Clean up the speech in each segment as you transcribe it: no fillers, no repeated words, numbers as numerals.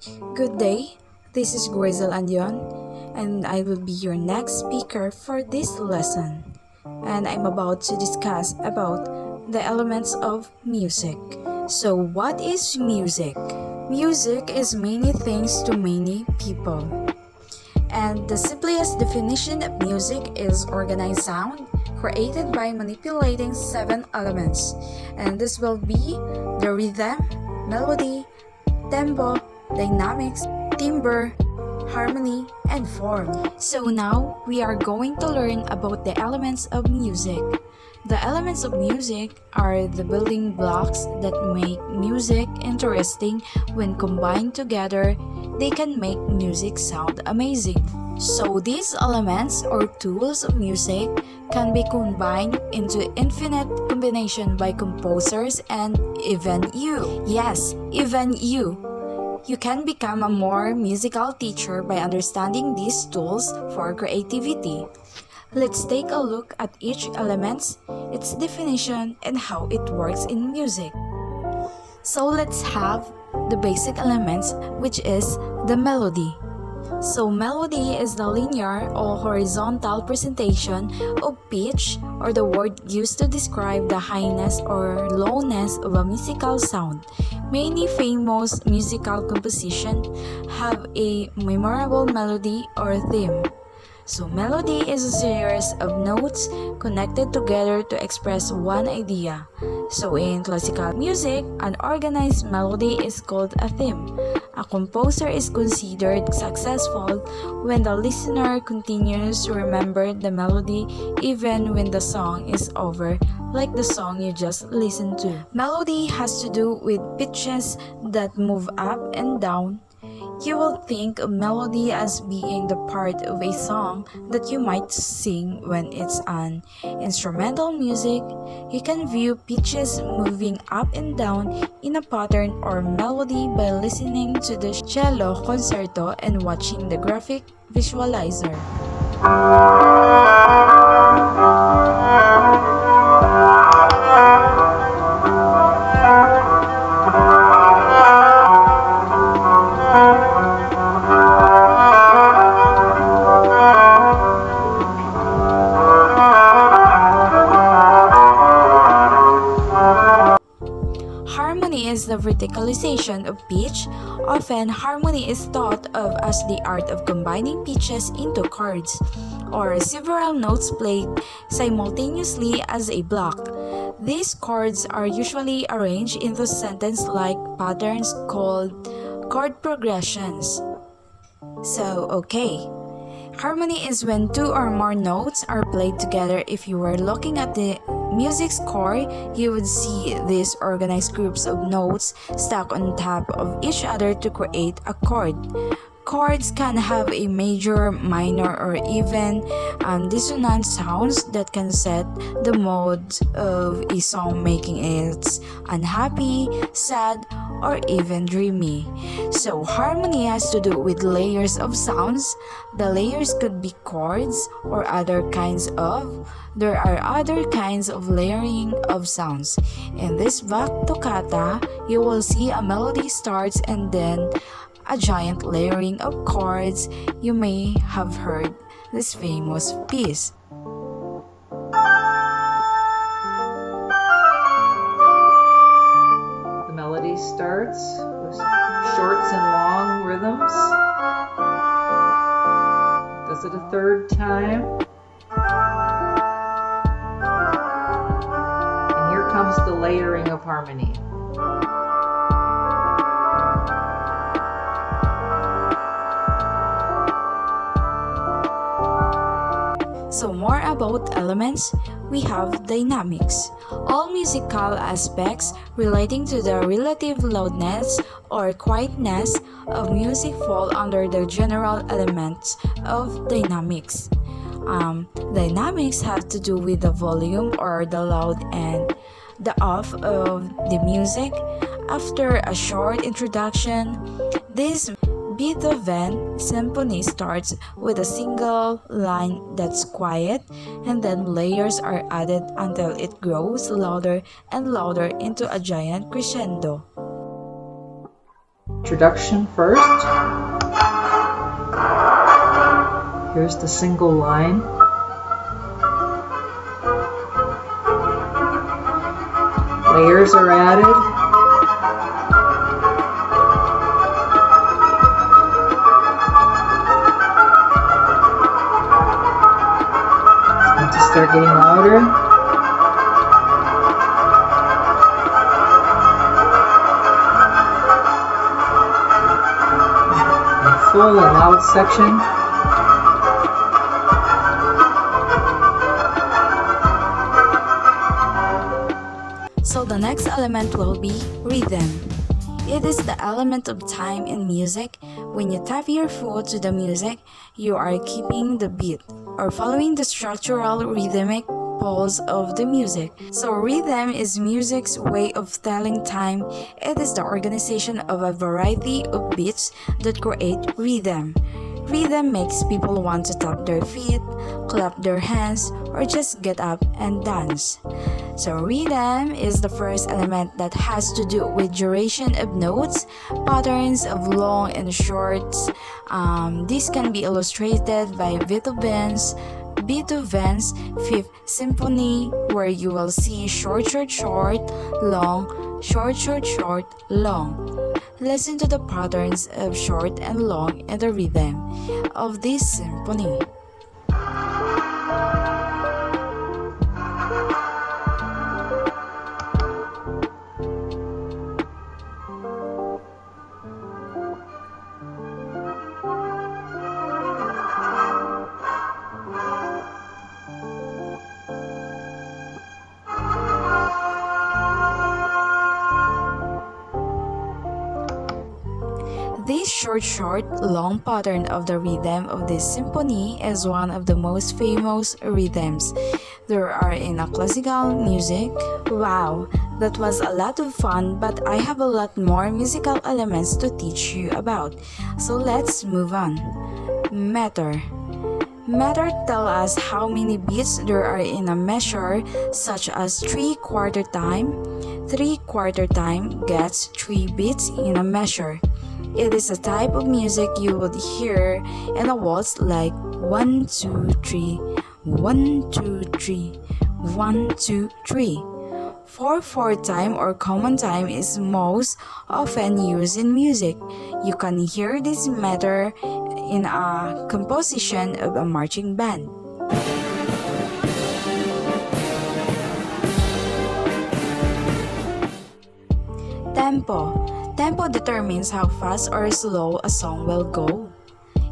Good day, this is Grizel Andion, and I will be your next speaker for this lesson. And I'm about to discuss about the elements of music. So what is music? Music is many things to many people. And the simplest definition of music is organized sound created by manipulating 7 elements. And this will be the rhythm, melody, tempo, dynamics, timbre, harmony, and form. So now we are going to learn about the elements of music. The elements of music are the building blocks that make music interesting. When combined together, they can make music sound amazing. So these elements or tools of music can be combined into infinite combination by composers and even you. Yes, even you. You can become a more musical teacher by understanding these tools for creativity. Let's take a look at each element, its definition, and how it works in music. So let's have the basic elements, which is the melody. So melody is the linear or horizontal presentation of pitch or the word used to describe the highness or lowness of a musical sound. Many famous musical compositions have a memorable melody or theme. So melody is a series of notes connected together to express one idea. So in classical music, an organized melody is called a theme. A composer is considered successful when the listener continues to remember the melody even when the song is over, like the song you just listened to. Melody has to do with pitches that move up and down. You will think of melody as being the part of a song that you might sing when it's an instrumental music. You can view pitches moving up and down in a pattern or melody by listening to the cello concerto and watching the graphic visualizer. Harmony is the verticalization of pitch. Often, harmony is thought of as the art of combining pitches into chords, or several notes played simultaneously as a block. These chords are usually arranged into sentence-like patterns called chord progressions. So, okay. Harmony is when two or more notes are played together. If you were looking at the music score, you would see these organized groups of notes stacked on top of each other to create a chord. Chords can have a major, minor, or even dissonant sounds that can set the mood of a song, making it unhappy, sad, or even dreamy. So harmony has to do with layers of sounds. The layers could be chords or other kinds of. There are other kinds of layering of sounds. In this Bach toccata, you will see a melody starts and then a giant layering of chords. You may have heard this famous piece. The melody starts with shorts and long rhythms. Does it a third time. And here comes the layering of harmony. So more about elements, we have dynamics. All musical aspects relating to the relative loudness or quietness of music fall under the general elements of dynamics. Dynamics have to do with the volume or the loud and the off of the music. After a short introduction, this Beethoven symphony starts with a single line that's quiet, and then layers are added until it grows louder and louder into a giant crescendo. introduction first. Here's the single line. Layers are added. Start getting louder. The full and loud section. So the next element will be rhythm. It is the element of time in music. When you tap your foot to the music, you are keeping the beat or following the structural rhythmic pulse of the music. So rhythm is music's way of telling time. It is the organization of a variety of beats that create rhythm. Rhythm makes people want to tap their feet, clap their hands, or just get up and dance. So rhythm is the first element that has to do with duration of notes, patterns of long and shorts. This can be illustrated by Beethoven's Fifth Symphony, where you will see short, short, short, long, short, short, short, long. Listen to the patterns of short and long in the rhythm of this symphony. This short, long pattern of the rhythm of this symphony is one of the most famous rhythms there are in a classical music. Wow, that was a lot of fun, but I have a lot more musical elements to teach you about. So let's move on. Meter. Meter tell us how many beats there are in a measure, such as 3/4 time. 3/4 time gets 3 beats in a measure. It is a type of music you would hear in a waltz like 1, 2, 3, 1, 2, 3, 1, 2, 3. 4/4 time or common time is most often used in music. You can hear this meter in a composition of a marching band. Tempo. Tempo determines how fast or slow a song will go.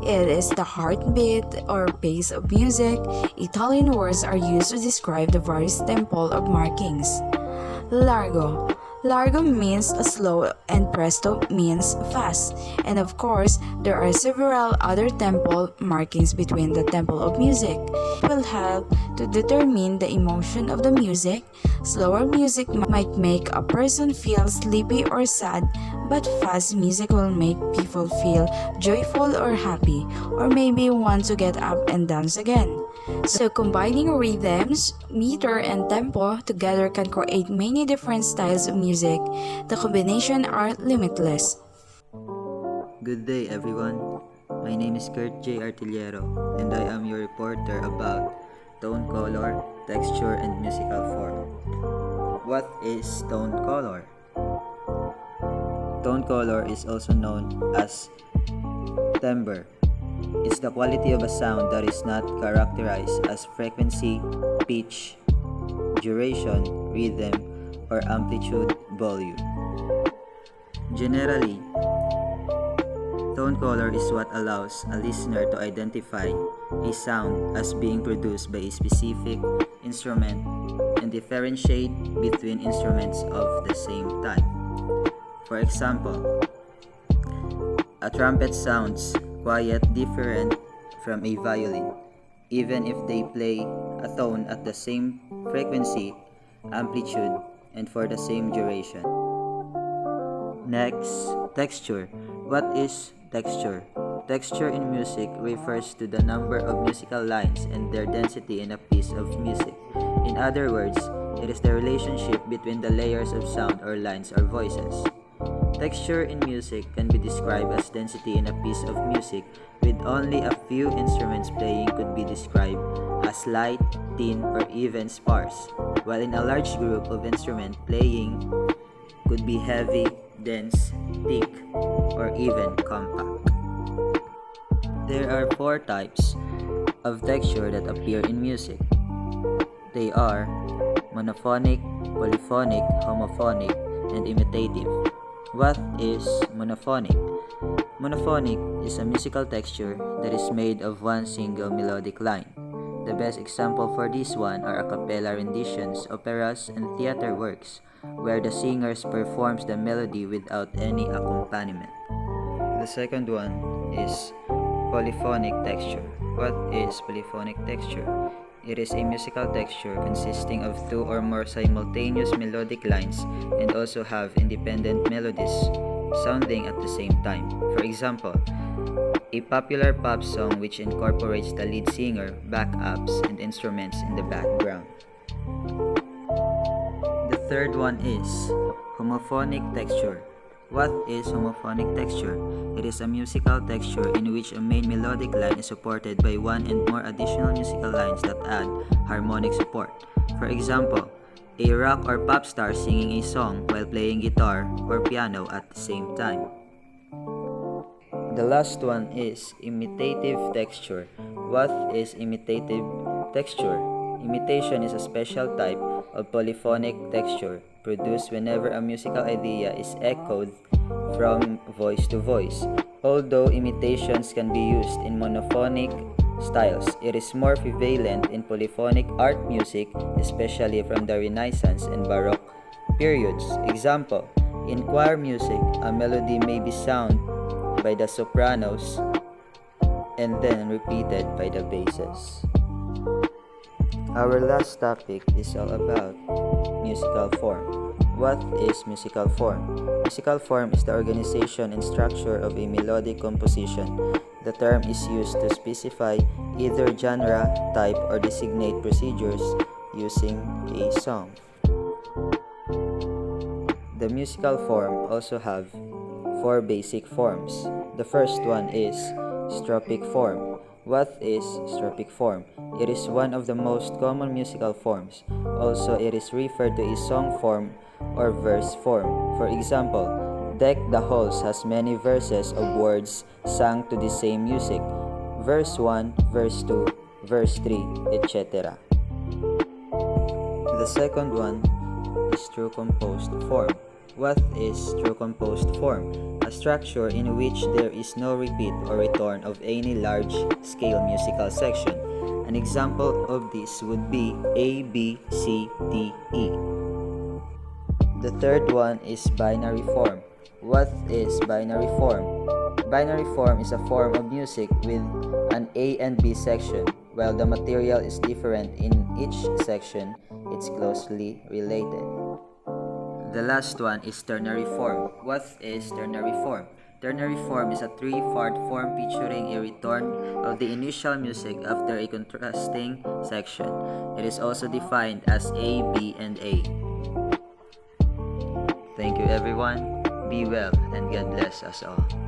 It is the heartbeat or pace of music. Italian words are used to describe the various tempo of markings. Largo. Largo means slow and presto means fast. And of course, there are several other tempo markings between the tempo of music. It will help to determine the emotion of the music. Slower music might make a person feel sleepy or sad, but fast music will make people feel joyful or happy, or maybe want to get up and dance again. So combining rhythms, meter, and tempo together can create many different styles of music. The combination are limitless. Good day, everyone. My name is Kurt J. Artillero, and I am your reporter about tone color, texture, and musical form. What is tone color? Tone color is also known as timbre. It's the quality of a sound that is not characterized as frequency, pitch, duration, rhythm, or amplitude volume. Generally, tone color is what allows a listener to identify a sound as being produced by a specific instrument and differentiate between instruments of the same type. For example, a trumpet sounds quiet different from a violin, even if they play a tone at the same frequency, amplitude, and for the same duration. Next, texture. What is texture? Texture in music refers to the number of musical lines and their density in a piece of music. In other words, it is the relationship between the layers of sound or lines or voices. Texture in music can be described as density in a piece of music with only a few instruments playing could be described as light, thin, or even sparse, while in a large group of instruments playing could be heavy, dense, thick, or even compact. There are four types of texture that appear in music. They are monophonic, polyphonic, homophonic, and imitative. What is monophonic? Monophonic is a musical texture that is made of one single melodic line. The best example for this one are a cappella renditions, operas, and theater works, where the singers performs the melody without any accompaniment. The second one is polyphonic texture. What is polyphonic texture? It is a musical texture consisting of two or more simultaneous melodic lines and also have independent melodies sounding at the same time. For example, a popular pop song which incorporates the lead singer, backups, and instruments in the background. The third one is homophonic texture. What is homophonic texture? It is a musical texture in which a main melodic line is supported by one and more additional musical lines that add harmonic support. For example, a rock or pop star singing a song while playing guitar or piano at the same time. The last one is imitative texture. What is imitative texture? Imitation is a special type of polyphonic texture produced whenever a musical idea is echoed from voice to voice. Although imitations can be used in monophonic styles, it is more prevalent in polyphonic art music, especially from the Renaissance and Baroque periods. Example, in choir music, a melody may be sung by the sopranos and then repeated by the basses. Our last topic is all about musical form. What is musical form? Musical form is the organization and structure of a melodic composition. The term is used to specify either genre, type, or designate procedures using a song. The musical form also have four basic forms. The first one is stropic form. What is stropic form? It is one of the most common musical forms. Also, it is referred to a song form or verse form. For example, Deck the Halls has many verses of words sung to the same music. Verse 1, verse 2, verse 3, etc. The second one is true composed form. What is true composed form? A structure in which there is no repeat or return of any large-scale musical section. An example of this would be A, B, C, D, E. The third one is binary form. What is binary form? Binary form is a form of music with an A and B section. While the material is different in each section, it's closely related. The last one is ternary form. What is ternary form? Ternary form is a three-part form featuring a return of the initial music after a contrasting section. It is also defined as A, B, and A. Thank you everyone. Be well and God bless us all.